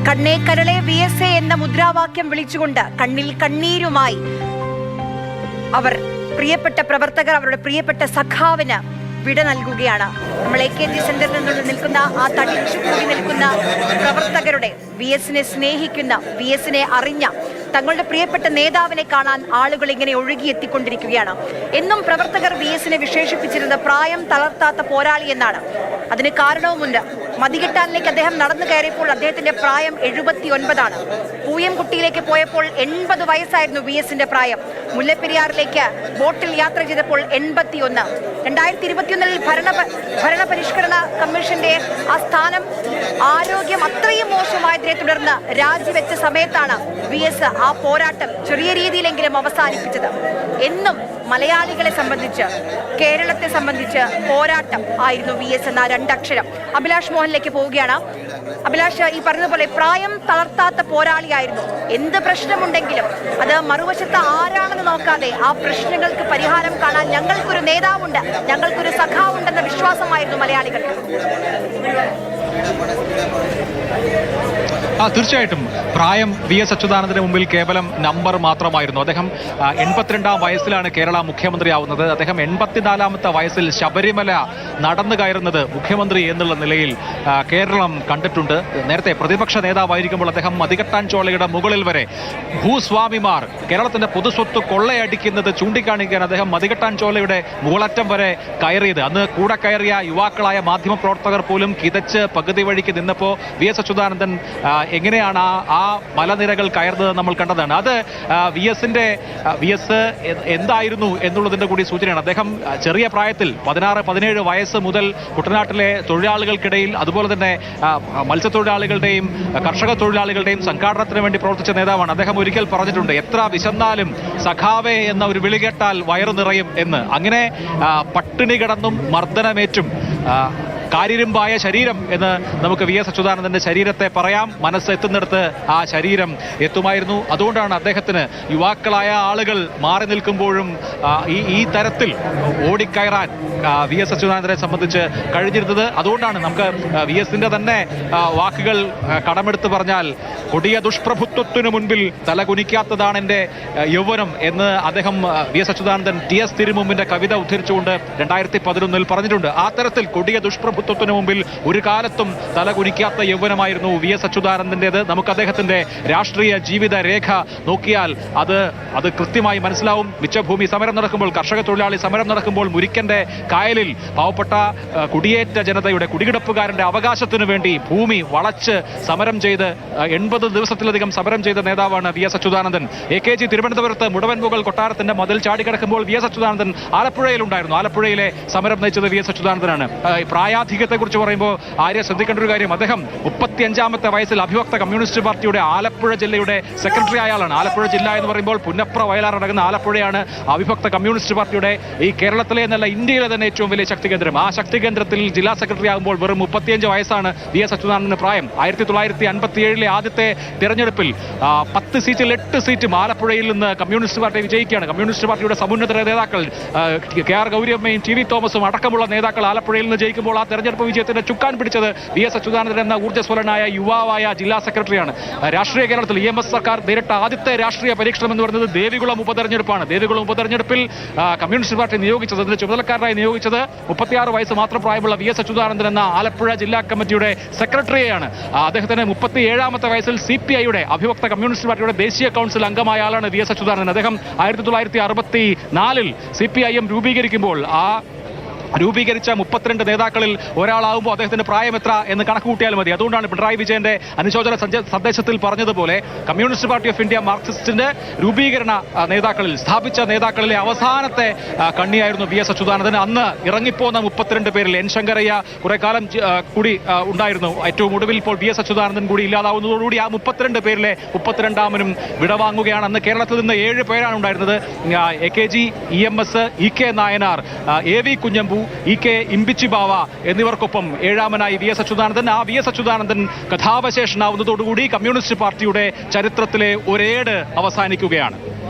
കണ്ണേ കരളെ VSA എന്ന മുദ്രാവാക്യം വിളിച്ചുകൊണ്ട് കണ്ണിൽ കണ്ണീരുമായി അവർ പ്രിയപ്പെട്ട പ്രവർത്തകർ അവരുടെ പ്രിയപ്പെട്ട സഖാവിന് വിട നൽകുകയാണ്. നമ്മൾ AKG സെന്ററിൽ നിന്ന് നിൽക്കുന്ന ആ തടിച്ചു കൂടി നിൽക്കുന്ന പ്രവർത്തകരുടെ VS-നെ സ്നേഹിക്കുന്ന VS-നെ അറിഞ്ഞ തങ്ങളുടെ പ്രിയപ്പെട്ട നേതാവിനെ കാണാൻ ആളുകൾ ഇങ്ങനെ ഒഴുകിയെത്തിക്കൊണ്ടിരിക്കുകയാണ്. എന്നും പ്രവർത്തകർ VS-നെ വിശേഷിപ്പിച്ചിരുന്ന പ്രായം തളർത്താത്ത പോരാളി എന്നാണ്. അതിന് കാരണവുമുണ്ട്. മതികെട്ടാനിലേക്ക് അദ്ദേഹം നടന്നു കയറിയപ്പോൾ അദ്ദേഹത്തിന്റെ പ്രായം 79 പൂയംകുട്ടിയിലേക്ക് പോയപ്പോൾ 80 വയസ്സായിരുന്നു VS-ന്റെ പ്രായം. മുല്ലപ്പെരിയാറിലേക്ക് ബോട്ടിൽ യാത്ര ചെയ്തപ്പോൾ 81. 2021 ഭരണപരിഷ്കരണ കമ്മീഷന്റെ ആ സ്ഥാനം ആരോഗ്യം അത്രയും മോശമായതിനെ തുടർന്ന് രാജിവെച്ച സമയത്താണ് VS ആ പോരാട്ടം ചെറിയ രീതിയിലെങ്കിലും അവസാനിപ്പിച്ചത്. എന്നും മലയാളികളെ സംബന്ധിച്ച് കേരളത്തെ സംബന്ധിച്ച് പോരാട്ടം ആയിരുന്നു VS എന്ന രണ്ടക്ഷരം. അഭിലാഷ് മോഹനിലേക്ക് പോവുകയാണ്. അഭിലാഷ്, ഈ പറഞ്ഞതുപോലെ പ്രായം തളർത്താത്ത പോരാളിയായിരുന്നു. എന്ത് പ്രശ്നമുണ്ടെങ്കിലും അത് മറുവശത്ത് ആരാണെന്ന് നോക്കാതെ ആ പ്രശ്നങ്ങൾക്ക് പരിഹാരം കാണാൻ ഞങ്ങൾക്കൊരു നേതാവുണ്ട്, ഞങ്ങൾക്കൊരു സഖാവുണ്ടെന്ന വിശ്വാസമായിരുന്നു മലയാളികൾക്ക്. തീർച്ചയായിട്ടും പ്രായം VS അച്യുതാനന്ദന് മുമ്പിൽ കേവലം നമ്പർ മാത്രമായിരുന്നു. അദ്ദേഹം 82-ാം വയസ്സിലാണ് കേരള മുഖ്യമന്ത്രിയാവുന്നത്. അദ്ദേഹം 84-ാമത്തെ വയസ്സിൽ ശബരിമല നടന്നു കയറുന്നത് മുഖ്യമന്ത്രി എന്നുള്ള നിലയിൽ കേരളം കണ്ടിട്ടുണ്ട്. നേരത്തെ പ്രതിപക്ഷ നേതാവായിരിക്കുമ്പോൾ അദ്ദേഹം മതികെട്ടാൻ ചോളയുടെ മുകളിൽ വരെ ഭൂസ്വാമിമാർ കേരളത്തിന്റെ പൊതുസ്വത്ത് കൊള്ളയടിക്കുന്നത് ചൂണ്ടിക്കാണിക്കാൻ അദ്ദേഹം മതികെട്ടാൻ ചോളയുടെ മുകളറ്റം വരെ കയറിയത്. അന്ന് കൂടെ കയറിയ യുവാക്കളായ മാധ്യമപ്രവർത്തകർ പോലും കിതച്ച് പകുതി വഴിക്ക് നിന്നപ്പോൾ VS അച്യുതാനന്ദൻ എങ്ങനെയാണ് ആ മലനിരകൾ കയറുന്നത് നമ്മൾ കണ്ടതാണ്. അത് VS എന്തായിരുന്നു എന്നുള്ളതിന്റെ കൂടി സൂചനയാണ്. അദ്ദേഹം ചെറിയ പ്രായത്തിൽ 16-17 വയസ്സ് മുതൽ കുട്ടനാട്ടിലെ തൊഴിലാളികൾക്കിടയിൽ അതുപോലെ തന്നെ മത്സ്യത്തൊഴിലാളികളുടെയും കർഷക തൊഴിലാളികളുടെയും സംഘാടനത്തിന് വേണ്ടി പ്രവർത്തിച്ച നേതാവാണ്. അദ്ദേഹം ഒരിക്കൽ പറഞ്ഞിട്ടുണ്ട്, എത്ര വിശന്നാലും സഖാവേ എന്ന ഒരു വിളി കേട്ടാൽ വയറു നിറയും എന്ന്. അങ്ങനെ പട്ടിണി കിടന്നും മർദ്ദനമേറ്റും കാര്യരുമ്പായ ശരീരം എന്ന് നമുക്ക് VS അച്യുതാനന്ദന്റെ ശരീരത്തെ പറയാം. മനസ്സ് എത്തുന്നിടത്ത് ആ ശരീരം എത്തുമായിരുന്നു. അതുകൊണ്ടാണ് അദ്ദേഹത്തിന് യുവാക്കളായ ആളുകൾ മാറി നിൽക്കുമ്പോഴും ഈ തരത്തിൽ ഓടിക്കയറാൻ VS അച്യുതാനന്ദനെ സംബന്ധിച്ച് കഴിഞ്ഞിരുന്നത്. അതുകൊണ്ടാണ് നമുക്ക് VS-ന്റെ തന്നെ വാക്കുകൾ കടമെടുത്ത് പറഞ്ഞാൽ, കൊടിയ ദുഷ്പ്രഭുത്വത്തിനു മുൻപിൽ തലകുനിക്കാത്തതാണ് എൻ്റെ യൗവനം എന്ന് അദ്ദേഹം VS അച്യുതാനന്ദൻ TS തിരുമുമ്പിന്റെ കവിത ഉദ്ധരിച്ചുകൊണ്ട് 2011 പറഞ്ഞിട്ടുണ്ട്. ആ തരത്തിൽ കൊടിയ ദുഷ്പ്രഭുത്വത്തിന് മുമ്പിൽ ഒരു കാലത്തും തലകുനിക്കാത്ത യൗവനമായിരുന്നു VS അച്യുതാനന്ദന്റേത്. നമുക്ക് അദ്ദേഹത്തിന്റെ രാഷ്ട്രീയ ജീവിത രേഖ നോക്കിയാൽ അത് കൃത്യമായി മനസ്സിലാവും. മിച്ചഭൂമി സമരം നടക്കുമ്പോൾ, കർഷക തൊഴിലാളി സമരം നടക്കുമ്പോൾ, മുരിക്കന്റെ കായലിൽ പാവപ്പെട്ട കുടിയേറ്റ ജനതയുടെ കുടികിടപ്പുകാരന്റെ അവകാശത്തിനു വേണ്ടി ഭൂമി വളച്ച് സമരം ചെയ്ത് 80 ദിവസത്തിലധികം സമരം ചെയ്ത നേതാവാണ് VS അച്യുതാനന്ദൻ. AKG തിരുവനന്തപുരത്ത് മുടവൻമുകൾ കൊട്ടാരത്തിന്റെ മതിൽ ചാടിക്കിടക്കുമ്പോൾ VS അച്യുതാനന്ദൻ ആലപ്പുഴയിലുണ്ടായിരുന്നു. ആലപ്പുഴയിലെ സമരം നയിച്ചത് VS അച്യുതാനന്ദനാണ്. പ്രായാധിക്യത്തെ കുറിച്ച് പറയുമ്പോൾ ആര്യ ശ്രദ്ധിക്കേണ്ട ഒരു കാര്യം, അദ്ദേഹം 35-ാമത്തെ വയസ്സിൽ അഭിവക്ത കമ്മ്യൂണിസ്റ്റ് പാർട്ടിയുടെ ആലപ്പുഴ ജില്ലയുടെ സെക്രട്ടറി ആയാളാണ്. ആലപ്പുഴ ജില്ല എന്ന് പറയുമ്പോൾ പുന്നപ്ര വയലാർ അടങ്ങുന്ന ആലപ്പുഴയാണ് അവിഭക്ത കമ്മ്യൂണിസ്റ്റ് പാർട്ടിയുടെ ഈ കേരളത്തിലെ എന്നല്ല ഇന്ത്യയിലെ തന്നെ ഏറ്റവും വലിയ ശക്തി കേന്ദ്രം. ആ ശക്തി കേന്ദ്രത്തിൽ ജില്ലാ സെക്രട്ടറി ആകുമ്പോൾ വെറും 35 വയസ്സാണ് VS അച്യുതാനന്ദന് പ്രായം. 1957-ലെ ആദ്യത്തെ തിരഞ്ഞെടുപ്പിൽ 10 സീറ്റിൽ 8 സീറ്റും ആലപ്പുഴയിൽ നിന്ന് കമ്മ്യൂണിസ്റ്റ് പാർട്ടി വിജയിക്കുകയാണ്. കമ്മ്യൂണിസ്റ്റ് പാർട്ടിയുടെ സമുന്നത നേതാക്കൾ KR ഗൗരിയമ്മയും TV തോമസും അടക്കമുള്ള നേതാക്കൾ ആലപ്പുഴയിൽ നിന്ന് ജയിക്കുമ്പോൾ ആ തെരഞ്ഞെടുപ്പ് വിജയത്തിന്റെ ചുക്കാൻ പിടിച്ചത് VS അച്യുതാനന്ദൻ എന്ന ഊർജ്ജസ്വലനായ യുവാവായ ജില്ലാ സെക്രട്ടറിയാണ്. രാഷ്ട്രീയ കേരളത്തിൽ EMS സർക്കാർ നേരിട്ട ആദ്യത്തെ രാഷ്ട്രീയ പരീക്ഷണം എന്ന് പറയുന്നത് ദേവികുളം ഉപതെരഞ്ഞെടുപ്പാണ്. ദേവികുളം ഉപതെരഞ്ഞെടുപ്പിൽ കമ്മ്യൂണിസ്റ്റ് പാർട്ടി നിയോഗിച്ചത്, അതിന്റെ ചുമതലക്കാരനായി നിയോഗിച്ചത് 36 വയസ്സ് മാത്രം പ്രായമുള്ള VS അച്യുതാനന്ദൻ എന്ന ആലപ്പുഴ ജില്ലാ കമ്മിറ്റിയുടെ സെക്രട്ടറിയെയാണ്. അദ്ദേഹത്തിന് 37-ാമത്തെ വയസ്സിൽ CPI-യുടെ അഭിവക്ത കമ്മ്യൂണിസ്റ്റ് പാർട്ടിയുടെ ദേശീയ കൗൺസിൽ അംഗമായ ആളാണ് VS അച്യുതാനന്ദൻ. അദ്ദേഹം 1964-ൽ CPIM രൂപീകരിക്കുമ്പോൾ രൂപീകരിച്ച 32 നേതാക്കളിൽ ഒരാളാവുമ്പോൾ അദ്ദേഹത്തിന്റെ പ്രായം എത്ര എന്ന് കണക്ക് കൂട്ടിയാൽ മതി. അതുകൊണ്ടാണ് പിണറായി വിജയന്റെ അനുശോചന സന്ദേശത്തിൽ പറഞ്ഞതുപോലെ കമ്മ്യൂണിസ്റ്റ് പാർട്ടി ഓഫ് ഇന്ത്യ മാർക്സിസ്റ്റിന്റെ രൂപീകരണ നേതാക്കളിൽ, സ്ഥാപിച്ച നേതാക്കളിലെ അവസാനത്തെ കണ്ണിയായിരുന്നു VS അച്യുതാനന്ദൻ. അന്ന് ഇറങ്ങിപ്പോന്ന 32 പേരിൽ N ശങ്കരയ്യ കുറെ കാലം കൂടി ഉണ്ടായിരുന്നു. ഏറ്റവും ഒടുവിൽ ഇപ്പോൾ VS അച്യുതാനന്ദൻ കൂടി ഇല്ലാതാവുന്നതോടുകൂടി ആ 32 പേരിലെ 32-ാമനും വിടവാങ്ങുകയാണ്. അന്ന് കേരളത്തിൽ നിന്ന് 7 പേരാണ് ഉണ്ടായിരുന്നത്. AKG, EMS, EK Nayanar, AV Kunhambu, EK Imbichibava എന്നിവർക്കൊപ്പം 7-ാമനായി VS അച്യുതാനന്ദൻ. ആ VS അച്യുതാനന്ദൻ കഥാവശേഷനാവുന്നതോടുകൂടി കമ്മ്യൂണിസ്റ്റ് പാർട്ടിയുടെ ചരിത്രത്തിലെ ഒരേട് അവസാനിക്കുകയാണ്.